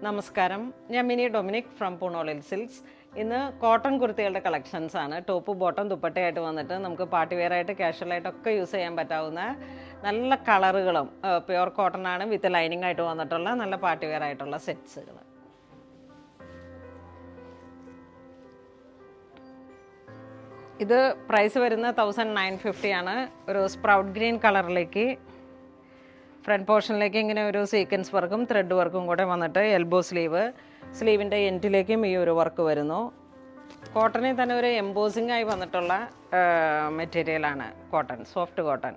നമസ്കാരം, ഞാൻ mini Dominic from പൂണോളിൽ silks. ഇന്ന് കോട്ടൺ കുർത്തികളുടെ കളക്ഷൻസ് ആണ്. ടോപ്പ് ബോട്ടം ദുപ്പട്ടയായിട്ട് വന്നിട്ട് നമുക്ക് പാർട്ടി വെയർ ആയിട്ട് കാഷ്വലായിട്ടൊക്കെ യൂസ് ചെയ്യാൻ പറ്റാവുന്ന നല്ല കളറുകളും പ്യുവർ കോട്ടൺ ആണ് വിത്ത് ലൈനിങ് ആയിട്ട് വന്നിട്ടുള്ള നല്ല പാർട്ടി വെയർ ആയിട്ടുള്ള സെറ്റ്സുകൾ. ഇത് പ്രൈസ് വരുന്നത് 1950 ആണ്. ഒരു സ്പ്രൗട്ട് ഗ്രീൻ കളറിലേക്ക് ഫ്രണ്ട് പോർഷനിലേക്ക് ഇങ്ങനെ ഒരു സീക്വൻസ് വർക്കും ത്രെഡ് വർക്കും കൂടെ വന്നിട്ട് എൽബോ സ്ലീവിൻ്റെ എൻഡിലേക്കും ഈ ഒരു വർക്ക് വരുന്നു. കോട്ടണിൽ തന്നെ ഒരു എംബോസിംഗ് ആയി വന്നിട്ടുള്ള മെറ്റീരിയലാണ് കോട്ടൺ, സോഫ്റ്റ് കോട്ടൺ.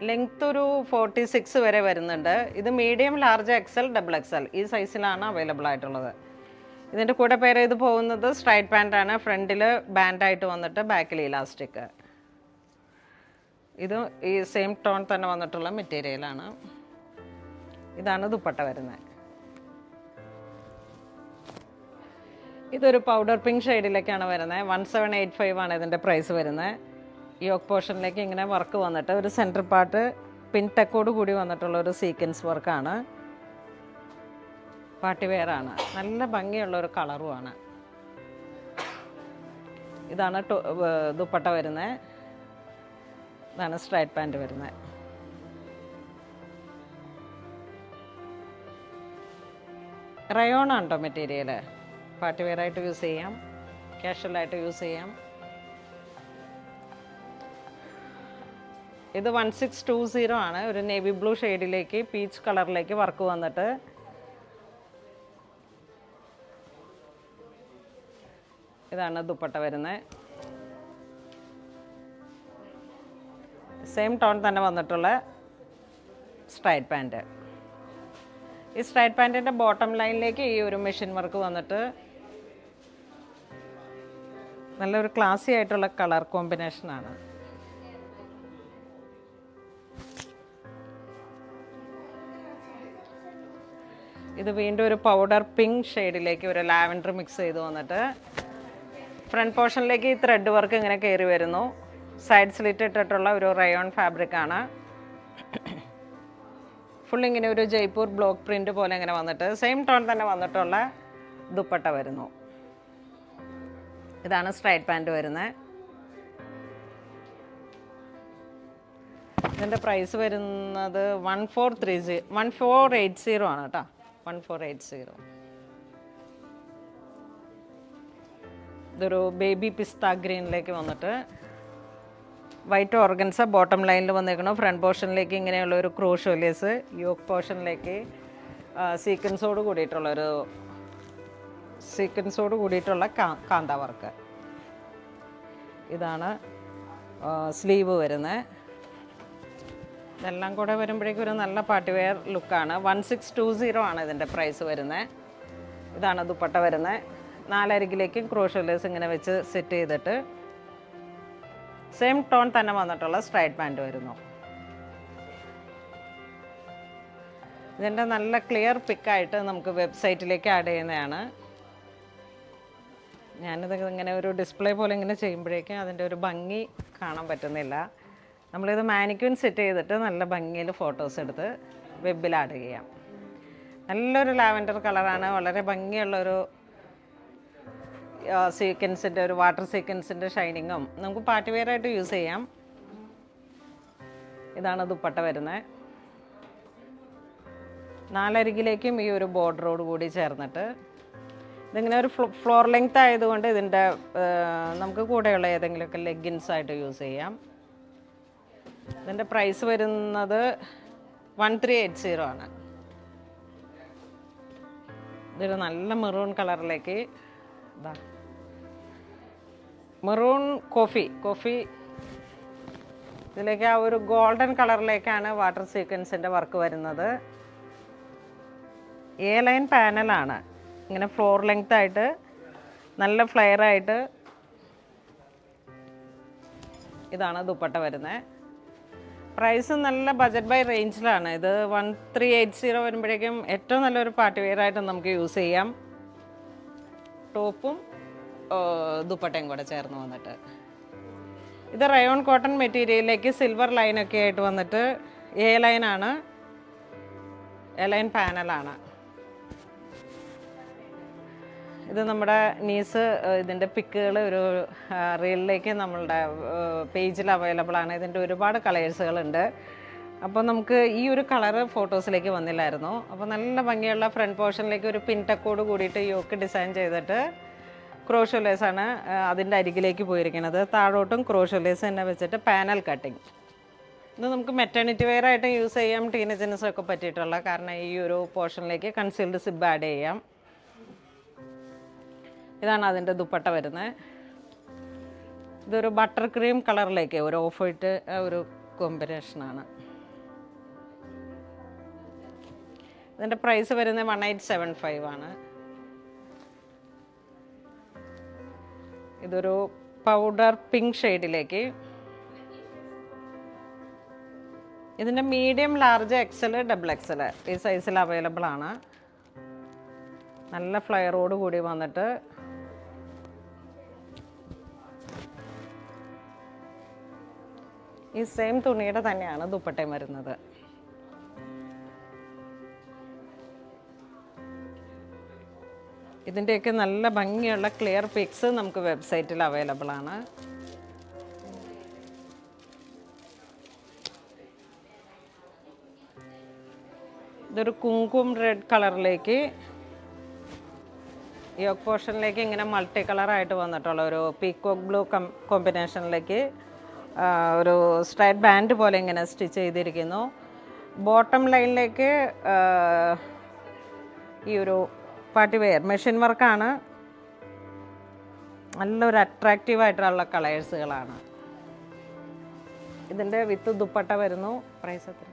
ലെങ്ത് ഒരു 46 വരെ വരുന്നുണ്ട്. ഇത് മീഡിയം, ലാർജ്, XL, XXL ഈ സൈസിലാണ് അവൈലബിൾ ആയിട്ടുള്ളത്. ഇതിൻ്റെ കൂടെ പെയർ ചെയ്ത് പോകുന്നത് സ്ട്രൈറ്റ് പാൻറ്റാണ്. ഫ്രണ്ടിൽ ബാൻഡായിട്ട് വന്നിട്ട് ബാക്കിൽ ഇലാസ്റ്റിക്. ഇത് ഈ സെയിം ടോൺ തന്നെ വന്നിട്ടുള്ള മെറ്റീരിയലാണ്. ഇതാണ് ദുപ്പട്ട വരുന്നത്. ഇതൊരു പൗഡർ പിങ്ക് ഷെയ്ഡിലേക്കാണ് വരുന്നത്. 1785 ആണ് ഇതിൻ്റെ പ്രൈസ് വരുന്നത്. യോക്ക് പോർഷനിലേക്ക് ഇങ്ങനെ വർക്ക് വന്നിട്ട് ഒരു സെൻറ്റർ പാർട്ട് പിൻ ടെക്കോട് കൂടി വന്നിട്ടുള്ള ഒരു സീക്വൻസ് വർക്കാണ്. പാർട്ടി വെയർ ആണ്. നല്ല ഭംഗിയുള്ള ഒരു കളറുമാണ്. ഇതാണ് ദുപ്പട്ട വരുന്നത്. ഇതാണ് സ്ട്രൈറ്റ് പാൻറ്റ് വരുന്നത്. റയോൺ ആണ് കേട്ടോ മെറ്റീരിയൽ. പാർട്ടി വെയർ ആയിട്ട് യൂസ് ചെയ്യാം, കാഷ്വലായിട്ട് യൂസ് ചെയ്യാം. ഇത് 1620 ആണ്. ഒരു നേവി ബ്ലൂ ഷെയ്ഡിലേക്ക് പീച്ച് കളറിലേക്ക് വർക്ക് വന്നിട്ട് ഇതാണ് ദുപ്പട്ട വരുന്നത്. സെയിം ടോൺ തന്നെ വന്നിട്ടുള്ള സ്ട്രൈറ്റ് പാൻറ്റ്. ഈ സ്ട്രൈറ്റ് പാൻറ്റിൻ്റെ ബോട്ടം ലൈനിലേക്ക് ഈ ഒരു മെഷീൻ വർക്ക് വന്നിട്ട് നല്ലൊരു ക്ലാസി ആയിട്ടുള്ള കളർ കോമ്പിനേഷനാണ്. ഇത് വീണ്ടും ഒരു പൗഡർ പിങ്ക് ഷെയ്ഡിലേക്ക് ഒരു ലാവൻഡർ മിക്സ് ചെയ്ത് വന്നിട്ട് ഫ്രണ്ട് പോർഷനിലേക്ക് ഈ ത്രെഡ് വർക്ക് ഇങ്ങനെ കയറി വരുന്നു. സൈഡ് സ്ലിറ്റ് ഇട്ടിട്ടുള്ള ഒരു റയോൺ ഫാബ്രിക്കാണ്. ഫുൾ ഇങ്ങനെ ഒരു ജയ്പൂർ ബ്ലോക്ക് പ്രിൻ്റ് പോലെ ഇങ്ങനെ വന്നിട്ട് സെയിം ടോൺ തന്നെ വന്നിട്ടുള്ള ദുപ്പട്ട വരുന്നു. ഇതാണ് സ്ട്രൈറ്റ് പാൻറ്റ് വരുന്നത്. ഇതിൻ്റെ പ്രൈസ് വരുന്നത് 1480 ആണ് കേട്ടോ. 1480. ഇതൊരു ബേബി പിസ്ത ഗ്രീനിലേക്ക് വന്നിട്ട് വൈറ്റ് ഓർഗൻസ ബോട്ടം ലൈനിൽ വന്നേക്കണം. ഫ്രണ്ട് പോർഷനിലേക്ക് ഇങ്ങനെയുള്ള ഒരു ക്രോഷോ ലേസ്, യോക്ക് പോർഷനിലേക്ക് സീക്വൻസോട് കൂടിയിട്ടുള്ള കാന്ത വർക്ക്. ഇതാണ് സ്ലീവ് വരുന്നത്. ഇതെല്ലാം കൂടെ വരുമ്പോഴേക്കും ഒരു നല്ല പാർട്ടി വെയർ ലുക്കാണ്. 1620 ആണ് ഇതിൻ്റെ പ്രൈസ് വരുന്നത്. ഇതാണ് ദുപ്പട്ട വരുന്നത്. 4 അരികിലേക്കും ക്രോഷോ ലേസ് ഇങ്ങനെ വെച്ച് സെറ്റ് ചെയ്തിട്ട് സെയിം ടോൺ തന്നെ വന്നിട്ടുള്ള സ്ട്രൈറ്റ് പാൻറ്റ് വരുന്നു. ഇതിൻ്റെ നല്ല ക്ലിയർ പിക്കായിട്ട് നമുക്ക് വെബ്സൈറ്റിലേക്ക് ആഡ് ചെയ്യുന്നതാണ്. ഞാനിത് ഇങ്ങനെ ഒരു ഡിസ്പ്ലേ പോലെ ഇങ്ങനെ ചെയ്യുമ്പോഴേക്കും അതിൻ്റെ ഒരു ഭംഗി കാണാൻ പറ്റുന്നില്ല. നമ്മളിത് മാനിക്യൂൻ സെറ്റ് ചെയ്തിട്ട് നല്ല ഭംഗിയിൽ ഫോട്ടോസ് എടുത്ത് വെബിൽ ആഡ് ചെയ്യാം. നല്ലൊരു ലാവൻഡർ കളറാണ്. വളരെ ഭംഗിയുള്ളൊരു സീക്വൻസിൻ്റെ ഒരു വാട്ടർ സീക്വൻസിൻ്റെ ഷൈനിങ്ങും നമുക്ക് പാർട്ടി വെയർ ആയിട്ട് യൂസ് ചെയ്യാം. ഇതാണ് ദുപ്പട്ട വരുന്നത്. 4 അരികിലേക്കും ഈ ഒരു ബോർഡറോട് കൂടി ചേർന്നിട്ട് ഇതിങ്ങനെ ഒരു ഫ്ലോർ ലെങ്ത് ആയതുകൊണ്ട് ഇതിൻ്റെ നമുക്ക് കൂടെയുള്ള ഏതെങ്കിലുമൊക്കെ ലെഗിൻസ് ആയിട്ട് യൂസ് ചെയ്യാം. ഇതിൻ്റെ പ്രൈസ് വരുന്നത് 1380 ആണ്. ഇതൊരു നല്ല മെറൂൺ കളറിലേക്ക് മെറൂൺ കോഫി ഇതിലേക്ക് ആ ഒരു ഗോൾഡൻ കളറിലേക്കാണ് വാട്ടർ സീക്വൻസിൻ്റെ വർക്ക് വരുന്നത്. എ ലൈൻ പാനലാണ്. ഇങ്ങനെ ഫ്ലോർ ലെങ്ത് ആയിട്ട് നല്ല ഫ്ലെയർ ആയിട്ട് ഇതാണ് ദുപ്പട്ട വരുന്നത്. പ്രൈസ് നല്ല ബജറ്റ് ബൈ റേഞ്ചിലാണ്. ഇത് 1380 വരുമ്പോഴേക്കും ഏറ്റവും നല്ലൊരു പാർട്ടി വെയർ ആയിട്ട് നമുക്ക് യൂസ് ചെയ്യാം. ടോപ്പും ദുപ്പട്ടയും കൂടെ ചേർന്ന് വന്നിട്ട് ഇത് റയോൺ കോട്ടൺ മെറ്റീരിയലിലേക്ക് സിൽവർ ലൈനൊക്കെ ആയിട്ട് വന്നിട്ട് എ ലൈൻ പാനലാണ്. ഇത് നമ്മുടെ നീസ് ഇതിൻ്റെ പിക്കുകൾ ഒരു റീലിലേക്ക് നമ്മളുടെ പേജിൽ അവൈലബിൾ ആണ്. ഇതിൻ്റെ ഒരുപാട് കളേഴ്സുകളുണ്ട്. അപ്പോൾ നമുക്ക് ഈ ഒരു കളറ് ഫോട്ടോസിലേക്ക് വന്നില്ലായിരുന്നു. അപ്പോൾ നല്ല ഭംഗിയുള്ള ഫ്രണ്ട് പോർഷനിലേക്ക് ഒരു പിൻടക്കോട് കൂടിയിട്ട് യോക്ക് ഡിസൈൻ ചെയ്തിട്ട് ക്രോഷോലേസാണ് അതിൻ്റെ അരികിലേക്ക് പോയിരിക്കുന്നത്. താഴോട്ടും ക്രോഷോലേസ് തന്നെ വെച്ചിട്ട് പാനൽ കട്ടിങ്. ഇത് നമുക്ക് മെറ്റേണിറ്റി വെയർ ആയിട്ട് യൂസ് ചെയ്യാം, ടീനേജേഴ്സിനൊക്കെ പറ്റിയിട്ടുള്ള. കാരണം ഈ ഒരു പോർഷനിലേക്ക് കൺസീൽഡ് സിബ് ആഡ് ചെയ്യാം. ഇതാണ് അതിൻ്റെ ദുപ്പട്ട വരുന്നത്. ഇതൊരു ബട്ടർ ക്രീം കളറിലേക്ക് ഒരു ഓഫ് വൈറ്റ് ഒരു കോമ്പിനേഷനാണ്. ഇതിൻ്റെ പ്രൈസ് വരുന്നത് 1875 ആണ്. ഇതൊരു പൗഡർ പിങ്ക് ഷെയ്ഡിലേക്ക്. ഇതിൻ്റെ medium, large, XL, double XL ഈ സൈസിൽ അവൈലബിൾ ആണ്. നല്ല ഫ്ലയറോട് കൂടി വന്നിട്ട് ഈ സെയിം തുണിയുടെ തന്നെയാണ് ദുപ്പട്ടയും വരുന്നത്. ഇതിൻ്റെയൊക്കെ നല്ല ഭംഗിയുള്ള ക്ലിയർ പിക്സ് നമുക്ക് വെബ്സൈറ്റിൽ അവൈലബിൾ ആണ്. ഇതൊരു കുങ്കും റെഡ് കളറിലേക്ക് യോക്ക് പോർഷനിലേക്ക് ഇങ്ങനെ മൾട്ടി കളറായിട്ട് വന്നിട്ടുള്ള ഒരു പീക്കോക്ക് ബ്ലൂ കോമ്പിനേഷനിലേക്ക് ഒരു സ്ട്രൈറ്റ് ബാൻഡ് പോലെ ഇങ്ങനെ സ്റ്റിച്ച് ചെയ്തിരിക്കുന്നു. ബോട്ടം ലൈനിലേക്ക് ഈ ഒരു പാർട്ടി വെയർ മെഷീൻ വർക്കാണ്. നല്ലൊരു അട്രാക്റ്റീവായിട്ടുള്ള കളേഴ്സുകളാണ്. ഇതിൻ്റെ വിത്ത് ദുപ്പട്ട വരുന്നു. പ്രൈസ് എത്ര?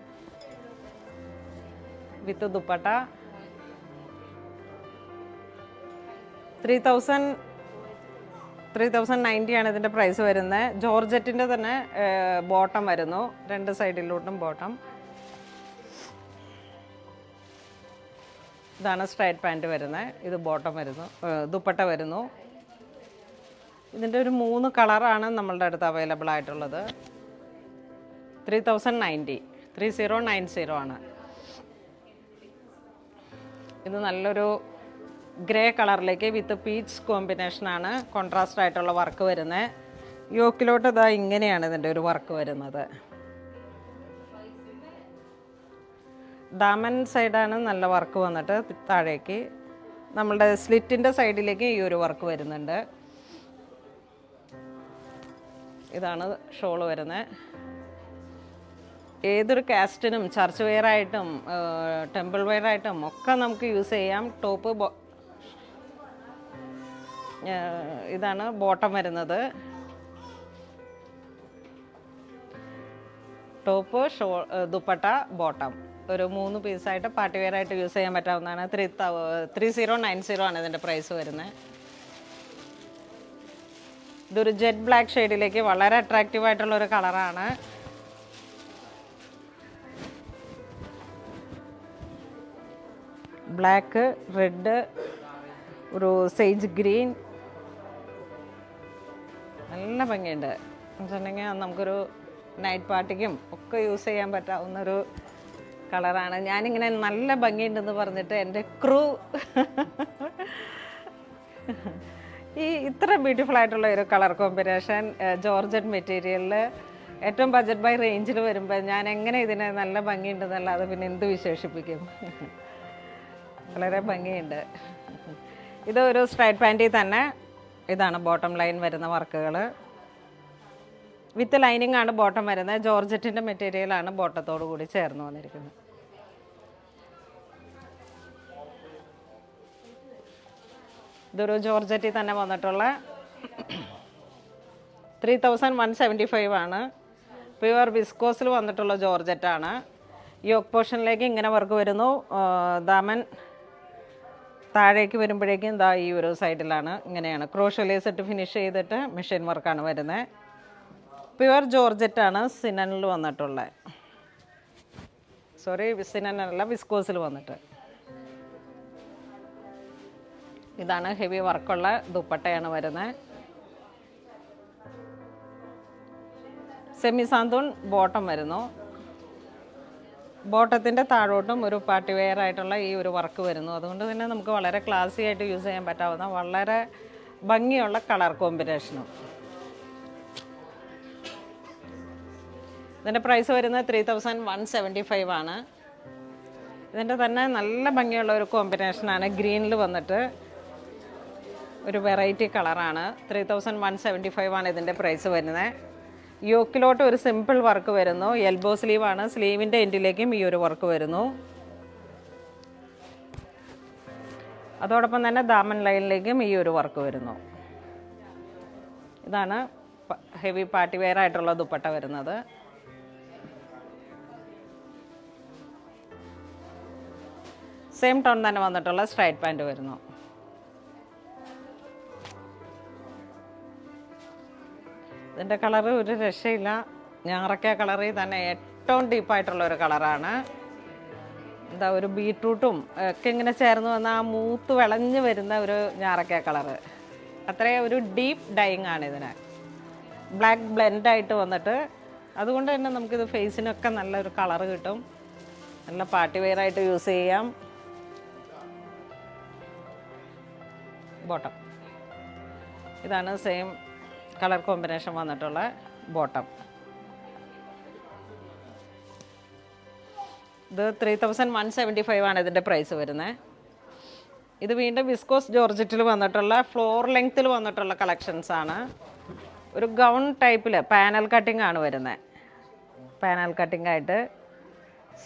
വിത്ത് ദുപ്പട്ട 3090 ആണ് ഇതിൻ്റെ പ്രൈസ് വരുന്നത്. ജോർജറ്റിൻ്റെ തന്നെ ബോട്ടം വരുന്നു, രണ്ട് സൈഡിലോട്ടും ബോട്ടം. ഇതാണ് സ്ട്രൈറ്റ് പാൻറ്റ് വരുന്നത്. ഇത് ബോട്ടം വരുന്നു, ദുപ്പട്ട വരുന്നു. ഇതിൻ്റെ ഒരു 3 കളറാണ് നമ്മളുടെ അടുത്ത് അവൈലബിൾ ആയിട്ടുള്ളത്. 3090 ആണ്. ഇത് നല്ലൊരു ഗ്രേ കളറിലേക്ക് വിത്ത് പീച്ച് കോമ്പിനേഷനാണ്. കോൺട്രാസ്റ്റ് ആയിട്ടുള്ള വർക്ക് വരുന്നത്. യോക്കിലോട്ട് ഇതാ ഇങ്ങനെയാണ് ഇതിൻ്റെ ഒരു വർക്ക് വരുന്നത്. ദാമൻ സൈഡാണ് നല്ല വർക്ക് വന്നിട്ട് താഴേക്ക് നമ്മളുടെ സ്ലിറ്റിൻ്റെ സൈഡിലേക്ക് ഈ ഒരു വർക്ക് വരുന്നുണ്ട്. ഇതാണ് ഷോള് വരുന്നത്. ഏതൊരു കാസ്റ്റിനും ചർച്ച് വെയർ ആയിട്ടും ടെമ്പിൾ വെയർ ആയിട്ടും ഒക്കെ നമുക്ക് യൂസ് ചെയ്യാം. ടോപ്പ് ഇതാണ് ബോട്ടം വരുന്നത്. ടോപ്പ് ദുപ്പട്ട ബോട്ടം ഒരു 3 പീസായിട്ട് പാർട്ടി വെയർ ആയിട്ട് യൂസ് ചെയ്യാൻ പറ്റാവുന്നതാണ്. 3090 ആണ് ഇതിൻ്റെ പ്രൈസ് വരുന്നത്. ഇതൊരു ജെറ്റ് ബ്ലാക്ക് ഷെയ്ഡിലേക്ക് വളരെ അട്രാക്റ്റീവ് ആയിട്ടുള്ള ഒരു കളറാണ്. ബ്ലാക്ക്, റെഡ്, ഒരു സേജ് ഗ്രീൻ, നല്ല ഭംഗിയുണ്ട്. എന്നുവെച്ചിട്ടുണ്ടെങ്കിൽ നമുക്കൊരു നൈറ്റ് പാർട്ടിക്കും ഒക്കെ യൂസ് ചെയ്യാൻ പറ്റാവുന്നൊരു കളറാണ്. ഞാനിങ്ങനെ നല്ല ഭംഗിയുണ്ടെന്ന് പറഞ്ഞിട്ട് എൻ്റെ ക്രൂ ഈ ഇത്ര ബ്യൂട്ടിഫുൾ ആയിട്ടുള്ള ഒരു കളർ കോമ്പിനേഷൻ ജോർജറ്റ് മെറ്റീരിയലിൽ ഏറ്റവും ബഡ്ജറ്റ് ബൈ റേഞ്ചിൽ വരുമ്പോൾ ഞാൻ എങ്ങനെ ഇതിനെ നല്ല ഭംഗിയുണ്ടെന്നല്ലാതെ പിന്നെ എന്ത് വിശേഷിപ്പിക്കും. വളരെ ഭംഗിയുണ്ട്. ഇത് ഒരു സ്ട്രൈറ്റ് പാൻറ്റിൽ തന്നെ ഇതാണ് ബോട്ടം ലൈൻ വരുന്ന വർക്കുകൾ. വിത്ത് ലൈനിങ് ആണ് ബോട്ടം വരുന്നത്. ജോർജറ്റിൻ്റെ മെറ്റീരിയലാണ് ബോട്ടത്തോടു കൂടി ചേർന്ന് വന്നിരിക്കുന്നത്. ഇതൊരു ജോർജറ്റിൽ തന്നെ വന്നിട്ടുള്ള 3175 ആണ്. പ്യുവർ വിസ്കോസിൽ വന്നിട്ടുള്ള ജോർജറ്റാണ്. യോക്ക് പോർഷനിലേക്ക് ഇങ്ങനെ വർക്ക് വരുന്നു. ദാമൻ താഴേക്ക് വരുമ്പോഴേക്കും ഇതാ ഈ ഒരു സൈഡിലാണ് ഇങ്ങനെയാണ് ക്രോഷോ ലേസ് ഇട്ട് ഫിനിഷ് ചെയ്തിട്ട് മെഷീൻ വർക്കാണ് വരുന്നത്. പ്യുവർ ജോർജറ്റാണ് സിനനിൽ വന്നിട്ടുള്ളത്. സിനനല്ല, വിസ്കോസിൽ വന്നിട്ട്. ഇതാണ് ഹെവി വർക്കുള്ള ദുപ്പട്ടയാണ് വരുന്നത്. സെമി സാന്തൂൺ ബോട്ടം വരുന്നു. ബോട്ടത്തിൻ്റെ താഴോട്ടും ഒരു പാർട്ടി വെയർ ആയിട്ടുള്ള ഈ ഒരു വർക്ക് വരുന്നു. അതുകൊണ്ട് തന്നെ നമുക്ക് വളരെ ക്ലാസി ആയിട്ട് യൂസ് ചെയ്യാൻ പറ്റാവുന്ന വളരെ ഭംഗിയുള്ള കളർ കോമ്പിനേഷനും. ഇതിൻ്റെ പ്രൈസ് വരുന്നത് 3175 ആണ്. ഇതിൻ്റെ തന്നെ നല്ല ഭംഗിയുള്ള ഒരു കോമ്പിനേഷനാണ്. ഗ്രീനിൽ വന്നിട്ട് ഒരു വെറൈറ്റി കളറാണ്. 3175 ആണ് ഇതിൻ്റെ പ്രൈസ് വരുന്നത്. യോക്കിലോട്ട് ഒരു സിമ്പിൾ വർക്ക് വരുന്നു. എൽബോ സ്ലീവാണ്. സ്ലീവിൻ്റെ എൻഡിലേക്കും ഈ ഒരു വർക്ക് വരുന്നു. അതോടൊപ്പം തന്നെ ദാമൻ ലൈനിലേക്കും ഈ ഒരു വർക്ക് വരുന്നു. ഇതാണ് ഹെവി പാർട്ടി വെയർ ആയിട്ടുള്ള ദുപ്പട്ട വരുന്നത്. സെയിം ടോൺ തന്നെ വന്നിട്ടുള്ള സ്ട്രൈറ്റ് പാൻറ് വരുന്നു. ഇതിൻ്റെ കളറ് ഒരു രക്ഷയില്ല. ഞാറക്ക കളറിൽ തന്നെ ഏറ്റവും ഡീപ്പായിട്ടുള്ള ഒരു കളറാണ്. എന്താ ഒരു ബീട്രൂട്ടും ഒക്കെ ഇങ്ങനെ ചേർന്ന് വന്ന ആ മൂത്ത് വിളഞ്ഞ് വരുന്ന ഒരു ഞാറക്ക കളറ്. അത്രയും ഒരു ഡീപ്പ് ഡൈയിങ് ആണ് ഇതിന്. ബ്ലാക്ക് ബ്ലെൻഡായിട്ട് വന്നിട്ട് അതുകൊണ്ട് തന്നെ നമുക്കിത് ഫേസിനൊക്കെ നല്ലൊരു കളറ് കിട്ടും. നല്ല പാർട്ടി വെയർ ആയിട്ട് യൂസ് ചെയ്യാം. ബോട്ടം ഇതാണ് സെയിം കളർ കോമ്പിനേഷൻ വന്നിട്ടുള്ള ബോട്ടം. ഇത് 3175 ആണ് ഇതിൻ്റെ പ്രൈസ് വരുന്നത്. ഇത് വീണ്ടും വിസ്കോസ് ജോർജറ്റിൽ വന്നിട്ടുള്ള ഫ്ലോർ ലെങ്ത്തിൽ വന്നിട്ടുള്ള കളക്ഷൻസ് ആണ്. ഒരു ഗൗൺ ടൈപ്പിൽ പാനൽ കട്ടിംഗ് ആണ് വരുന്നത്. പാനൽ കട്ടിംഗ് ആയിട്ട്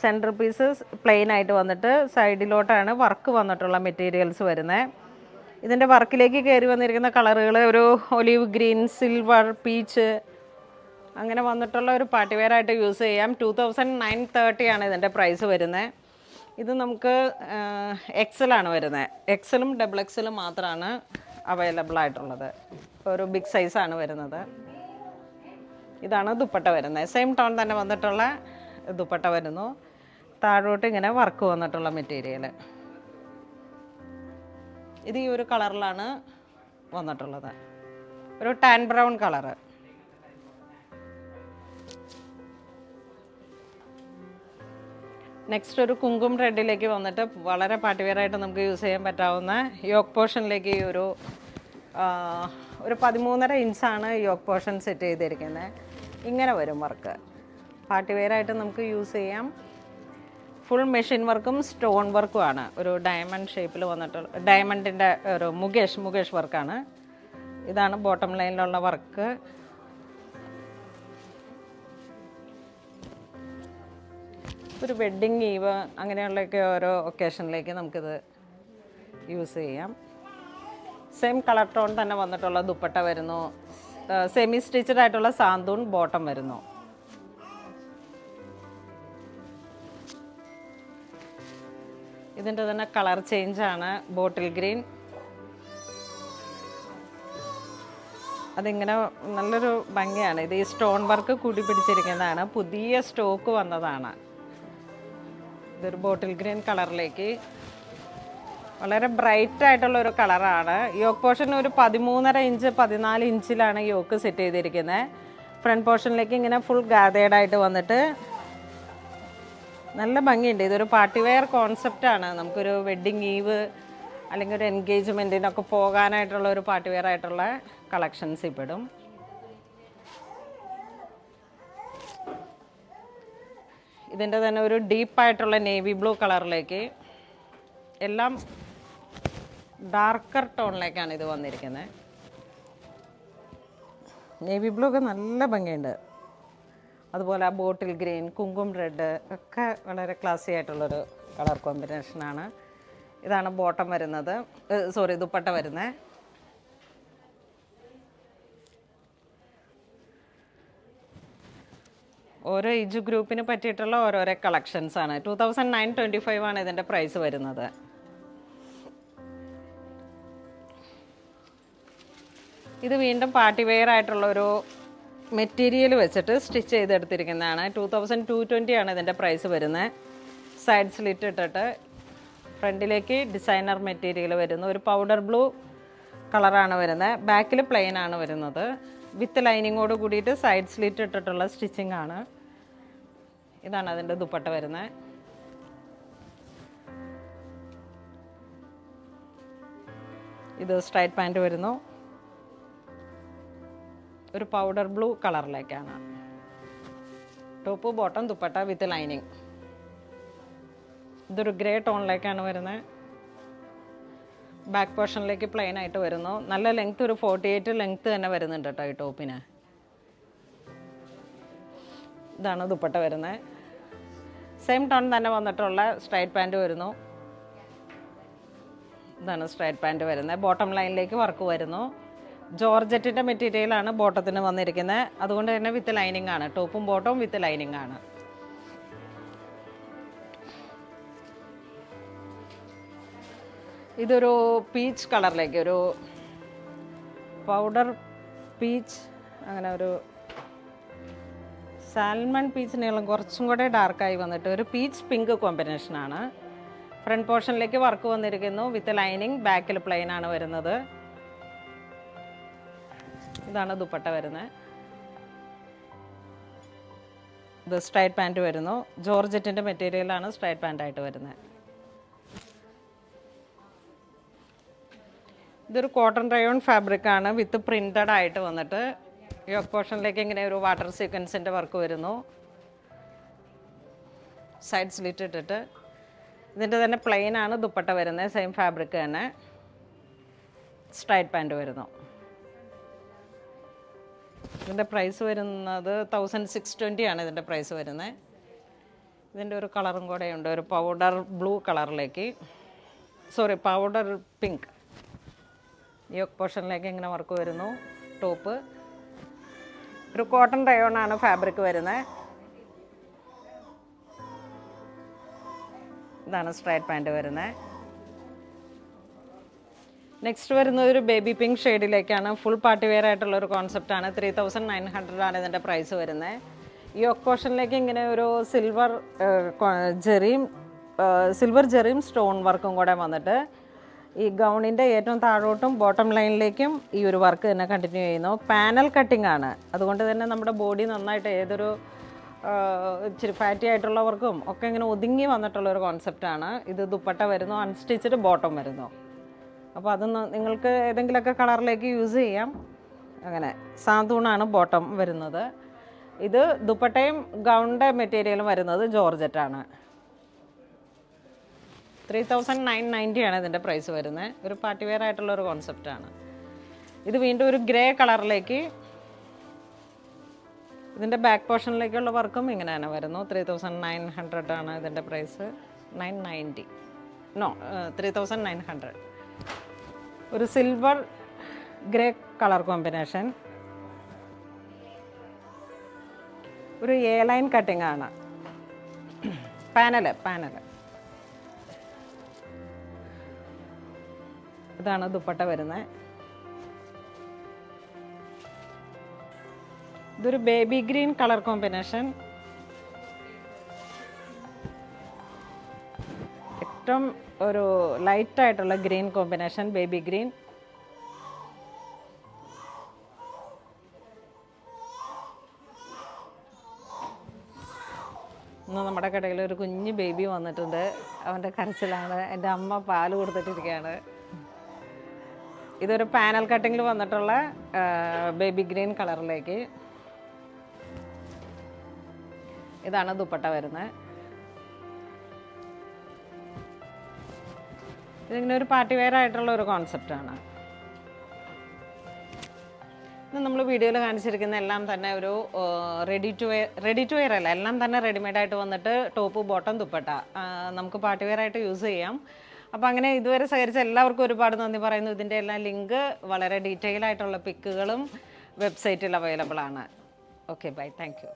സെൻറ്റർ പീസ് പ്ലെയിൻ ആയിട്ട് വന്നിട്ട് സൈഡിലോട്ടാണ് വർക്ക് വന്നിട്ടുള്ള മെറ്റീരിയൽസ് വരുന്നത്. ഇതിൻ്റെ വർക്കിലേക്ക് കയറി വന്നിരിക്കുന്ന കളറുകൾ ഒരു ഒലീവ് ഗ്രീൻ, സിൽവർ, പീച്ച് അങ്ങനെ വന്നിട്ടുള്ള ഒരു പാർട്ടി വെയർ ആയിട്ട് യൂസ് ചെയ്യാം. 2930 ആണ് ഇതിൻ്റെ പ്രൈസ് വരുന്നത്. ഇത് നമുക്ക് എക്സലാണ് വരുന്നത്. എക്സലും ഡബിൾ എക്സലും മാത്രമാണ് അവൈലബിൾ ആയിട്ടുള്ളത്. ഒരു ബിഗ് സൈസാണ് വരുന്നത്. ഇതാണ് ദുപ്പട്ട വരുന്നത്. സെയിം ടോൺ തന്നെ വന്നിട്ടുള്ള ദുപ്പട്ട വരുന്നു. താഴോട്ട് ഇങ്ങനെ വർക്ക് വന്നിട്ടുള്ള മെറ്റീരിയൽ. ഇത് ഈ ഒരു കളറിലാണ് വന്നിട്ടുള്ളത്. ഒരു ടാൻ ബ്രൗൺ കളറ്. നെക്സ്റ്റ് ഒരു കുങ്കും റെഡിലേക്ക് വന്നിട്ട് വളരെ പാർട്ടി വെയർ ആയിട്ട് നമുക്ക് യൂസ് ചെയ്യാൻ പറ്റാവുന്ന യോക്ക് പോർഷനിലേക്ക് ഈ ഒരു 13.5 ഇഞ്ചാണ് യോക്ക് പോർഷൻ സെറ്റ് ചെയ്തിരിക്കുന്നത്. ഇങ്ങനെ വരും വർക്ക്. പാർട്ടി വെയർ ആയിട്ട് നമുക്ക് യൂസ് ചെയ്യാം. ഫുൾ മെഷീൻ വർക്കും സ്റ്റോൺ വർക്കുമാണ്. ഒരു ഡയമണ്ട് ഷേപ്പിൽ വന്നിട്ടുള്ള ഡയമണ്ടിൻ്റെ ഒരു മുകേഷ് വർക്കാണ്. ഇതാണ് ബോട്ടം ലൈനിലുള്ള വർക്ക്. ഒരു വെഡ്ഡിങ് ഈവ് അങ്ങനെയുള്ളൊക്കെ ഓരോ ഒക്കേഷനിലേക്ക് നമുക്കിത് യൂസ് ചെയ്യാം. സെയിം കളർ ടോൺ തന്നെ വന്നിട്ടുള്ള ദുപ്പട്ട വരുന്നു. സെമി സ്റ്റിച്ചഡ് ആയിട്ടുള്ള സാന്തൂൺ ബോട്ടം വരുന്നു. ഇതിൻ്റെ തന്നെ കളർ ചേഞ്ചാണ്. Bottle green. അതിങ്ങനെ നല്ലൊരു ഭംഗിയാണ്. ഇത് ഈ സ്റ്റോൺ വർക്ക് കൂടി പിടിച്ചിരിക്കുന്നതാണ്. പുതിയ സ്റ്റോക്ക് വന്നതാണ്. ഇതൊരു ബോട്ടിൽ ഗ്രീൻ കളറിലേക്ക് വളരെ ബ്രൈറ്റ് ആയിട്ടുള്ള ഒരു കളറാണ്. യോക്ക് പോർഷൻ ഒരു 13.5 ഇഞ്ച് 14 ഇഞ്ചിലാണ് യോക്ക് സെറ്റ് ചെയ്തിരിക്കുന്നത്. ഫ്രണ്ട് പോർഷനിലേക്ക് ഇങ്ങനെ ഫുൾ ഗാതേഡ് ആയിട്ട് വന്നിട്ട് നല്ല ഭംഗിയുണ്ട്. ഇതൊരു പാർട്ടി വെയർ കോൺസെപ്റ്റാണ്. നമുക്കൊരു വെഡ്ഡിങ് ഈവ് അല്ലെങ്കിൽ ഒരു എൻഗേജ്മെൻറ്റിനൊക്കെ പോകാനായിട്ടുള്ള ഒരു പാർട്ടി വെയർ ആയിട്ടുള്ള കളക്ഷൻസ് ഇപ്പെടും. ഇതിൻ്റെ തന്നെ ഒരു ഡീപ്പായിട്ടുള്ള നേവി ബ്ലൂ കളറിലേക്ക് എല്ലാം ഡാർക്കർ ടോണിലേക്കാണ് ഇത് വന്നിരിക്കുന്നത്. നേവി ബ്ലൂ ഒക്കെ നല്ല ഭംഗിയുണ്ട്. അതുപോലെ ആ ബോട്ടിൽ ഗ്രീൻ, കുങ്കും റെഡ് ഒക്കെ വളരെ ക്ലാസി ആയിട്ടുള്ളൊരു കളർ കോമ്പിനേഷനാണ്. ഇതാണ് ബോട്ടം വരുന്നത്. ദുപ്പട്ട വരുന്നത്. ഓരോ ഏജ് ഗ്രൂപ്പിന് പറ്റിയിട്ടുള്ള ഓരോരോ കളക്ഷൻസാണ്. 2925 ആണ് ഇതിൻ്റെ പ്രൈസ് വരുന്നത്. ഇത് വീണ്ടും പാർട്ടി വെയർ ആയിട്ടുള്ളൊരു മെറ്റീരിയൽ വെച്ചിട്ട് സ്റ്റിച്ച് ചെയ്തെടുത്തിരിക്കുന്നതാണ്. 2220 ആണ് ഇതിൻ്റെ പ്രൈസ് വരുന്നത്. സൈഡ് സ്ലിറ്റ് ഇട്ടിട്ട് ഫ്രണ്ടിലേക്ക് ഡിസൈനർ മെറ്റീരിയൽ വരുന്നു. ഒരു പൗഡർ ബ്ലൂ കളറാണ് വരുന്നത്. ബാക്കിൽ പ്ലെയിൻ ആണ് വരുന്നത്. വിത്ത് ലൈനിങ്ങോട് കൂടിയിട്ട് സൈഡ് സ്ലിറ്റ് ഇട്ടിട്ടുള്ള സ്റ്റിച്ചിങ് ആണ്. ഇതാണ് അതിൻ്റെ ദുപ്പട്ട വരുന്നത്. ഇത് സ്ട്രൈറ്റ് പാൻറ്റ് വരുന്നു, ഒരു പൗഡർ ബ്ലൂ കളറിലേക്കാണ്. Top bottom dupatta with lining. ഇതൊരു ഗ്രേ ടോണിലേക്കാണ് വരുന്നത്. ബാക്ക് പോർഷനിലേക്ക് പ്ലെയിൻ ആയിട്ട് വരുന്നു. നല്ല ലെങ്ത്, ഒരു 48 ലെങ്ത് തന്നെ വരുന്നുണ്ട് കേട്ടോ ഈ ടോപ്പിന്. ഇതാണ് ദുപ്പട്ട വരുന്നത്. സെയിം ടോൺ തന്നെ വന്നിട്ടുള്ള സ്ട്രൈറ്റ് പാൻറ്റ് വരുന്നു. ഇതാണ് സ്ട്രൈറ്റ് പാൻറ്റ് വരുന്നത്. ബോട്ടം ലൈനിലേക്ക് വർക്ക് വരുന്നു. ജോർജറ്റിൻ്റെ മെറ്റീരിയലാണ് ബോട്ടത്തിന് വന്നിരിക്കുന്നത്. അതുകൊണ്ട് തന്നെ വിത്ത് ലൈനിങ് ആണ്. ടോപ്പും ബോട്ടവും വിത്ത് ലൈനിങ് ആണ്. ഇതൊരു പീച്ച് കളറിലേക്ക്, ഒരു പൗഡർ പീച്ച്, അങ്ങനെ ഒരു സാൽമൺ പീച്ചിനെല്ലാം കുറച്ചും കൂടെ ഡാർക്കായി വന്നിട്ട് ഒരു പീച്ച് പിങ്ക് കോമ്പിനേഷനാണ്. ഫ്രണ്ട് പോർഷനിലേക്ക് വർക്ക് വന്നിരിക്കുന്നു വിത്ത് ലൈനിങ്. ബാക്കിൽ പ്ലെയിൻ ആണ് വരുന്നത്. ഇതാണ് ദുപ്പട്ട വരുന്നത്. ഇത് സ്ട്രൈറ്റ് പാൻറ്റ് വരുന്നു. ജോർജറ്റിൻ്റെ മെറ്റീരിയലാണ് സ്ട്രൈറ്റ് പാൻറ്റായിട്ട് വരുന്നത്. ഇതൊരു കോട്ടൺ റയോൺ ഫാബ്രിക്കാണ് വിത്ത് പ്രിൻറ്റഡ് ആയിട്ട് വന്നിട്ട് യോക്ക് പോർഷനിലേക്ക് ഇങ്ങനെ ഒരു വാട്ടർ സീക്വൻസിൻ്റെ വർക്ക് വരുന്നു. സൈഡ് സ്ലിറ്റ് ഇട്ടിട്ട് ഇതിൻ്റെ തന്നെ പ്ലെയിൻ ആണ് ദുപ്പട്ട വരുന്നത്. സെയിം ഫാബ്രിക് തന്നെ. സ്ട്രൈറ്റ് പാൻറ്റ് വരുന്നു. ഇതിൻ്റെ പ്രൈസ് വരുന്നത് 1620 ആണ് ഇതിൻ്റെ പ്രൈസ് വരുന്നത്. ഇതിൻ്റെ ഒരു കളറും കൂടെ ഉണ്ട്, ഒരു പൗഡർ ബ്ലൂ കളറിലേക്ക്, പൗഡർ പിങ്ക്. യോക്ക് പോർഷനിലേക്ക് ഇങ്ങനെ വർക്ക് വരുന്നു. ടോപ്പ് ഒരു കോട്ടൺ റയോൺ ആണ് ഫാബ്രിക് വരുന്നത്. ഇതാണ് സ്ട്രൈറ്റ് പാൻറ്റ് വരുന്നത്. നെക്സ്റ്റ് വരുന്നത് ഒരു ബേബി പിങ്ക് ഷെയ്ഡിലേക്കാണ്. ഫുൾ പാർട്ടി വെയർ ആയിട്ടുള്ള ഒരു കോൺസെപ്റ്റാണ്. 3900 ആണ് ഇതിൻ്റെ പ്രൈസ് വരുന്നത്. ഈ യോക്ക് പോർഷനിലേക്ക് ഇങ്ങനെ ഒരു സിൽവർ ജെറിയും സ്റ്റോൺ വർക്കും കൂടെ വന്നിട്ട് ഈ ഗൗണിൻ്റെ ഏറ്റവും താഴോട്ടും ബോട്ടം ലൈനിലേക്കും ഈ ഒരു വർക്ക് തന്നെ കണ്ടിന്യൂ ചെയ്യുന്നു. പാനൽ കട്ടിംഗ് ആണ്. അതുകൊണ്ട് തന്നെ നമ്മുടെ ബോഡി നന്നായിട്ട് ഏതൊരു ഇച്ചിരി ഫാറ്റി ആയിട്ടുള്ളവർക്കും ഒക്കെ ഇങ്ങനെ ഒതുങ്ങി വന്നിട്ടുള്ളൊരു കോൺസെപ്റ്റാണ്. ഇത് ദുപ്പട്ട വരുന്നു, അൺസ്റ്റിച്ചഡ് ബോട്ടം വരുന്നു. അപ്പോൾ അത് നിങ്ങൾക്ക് ഏതെങ്കിലുമൊക്കെ കളറിലേക്ക് യൂസ് ചെയ്യാം. അങ്ങനെ സാന്തൂണാണ് ബോട്ടം വരുന്നത്. ഇത് ദുപ്പട്ടയും ഗൗണിൻ്റെ മെറ്റീരിയലും വരുന്നത് ജോർജറ്റാണ്. 3990 ആണ് ഇതിൻ്റെ പ്രൈസ് വരുന്നത്. ഒരു പാർട്ടി വെയർ ആയിട്ടുള്ളൊരു കോൺസെപ്റ്റാണ്. ഇത് വീണ്ടും ഒരു ഗ്രേ കളറിലേക്ക്, ഇതിൻ്റെ ബാക്ക് പോർഷനിലേക്കുള്ള വർക്കും ഇങ്ങനെ തന്നെ വരുന്നു. 3900 ആണ് ഇതിൻ്റെ പ്രൈസ്. 990 3900. ഒരു സിൽവർ ഗ്രേ കളർ കോമ്പിനേഷൻ. ഒരു എ ലൈൻ കട്ടിംഗ് ആണ്. പാനൽ ഇതാണ് ദുപ്പട്ട വരുന്നത്. ഇതൊരു ബേബി ഗ്രീൻ കളർ കോമ്പിനേഷൻ. ഏറ്റവും ഒരു ലൈറ്റായിട്ടുള്ള ഗ്രീൻ കോമ്പിനേഷൻ, ബേബി ഗ്രീൻ. ഇന്ന് നമ്മുടെ കടയിൽ ഒരു കുഞ്ഞ് ബേബി വന്നിട്ടുണ്ട്. അവൻ്റെ കരച്ചിലാണ്. എൻ്റെ അമ്മ പാല് കൊടുത്തിട്ടിരിക്കുകയാണ്. ഇതൊരു പാനൽ കട്ടിങ്ങിൽ വന്നിട്ടുള്ള ബേബി ഗ്രീൻ കളറിലേക്ക്. ഇതാണ് ദുപ്പട്ട വരുന്നത്. ഇതിങ്ങനെ ഒരു പാർട്ടി വെയർ ആയിട്ടുള്ള ഒരു കോൺസെപ്റ്റാണ്. ഇന്ന് നമ്മൾ വീഡിയോയിൽ കാണിച്ചിരിക്കുന്ന എല്ലാം തന്നെ ഒരു റെഡി ടു വെയർ അല്ല, എല്ലാം തന്നെ റെഡിമെയ്ഡായിട്ട് വന്നിട്ട് ടോപ്പ് ബോട്ടം ദുപ്പട്ട നമുക്ക് പാർട്ടി വെയർ ആയിട്ട് യൂസ് ചെയ്യാം. അപ്പോൾ അങ്ങനെ ഇതുവരെ സഹകരിച്ച എല്ലാവർക്കും ഒരുപാട് നന്ദി പറയുന്നു. ഇതിൻ്റെ എല്ലാം ലിങ്ക് വളരെ ഡീറ്റെയിൽ ആയിട്ടുള്ള പിക്കുകളും വെബ്സൈറ്റിൽ അവൈലബിൾ ആണ്. Okay, bye, thank U.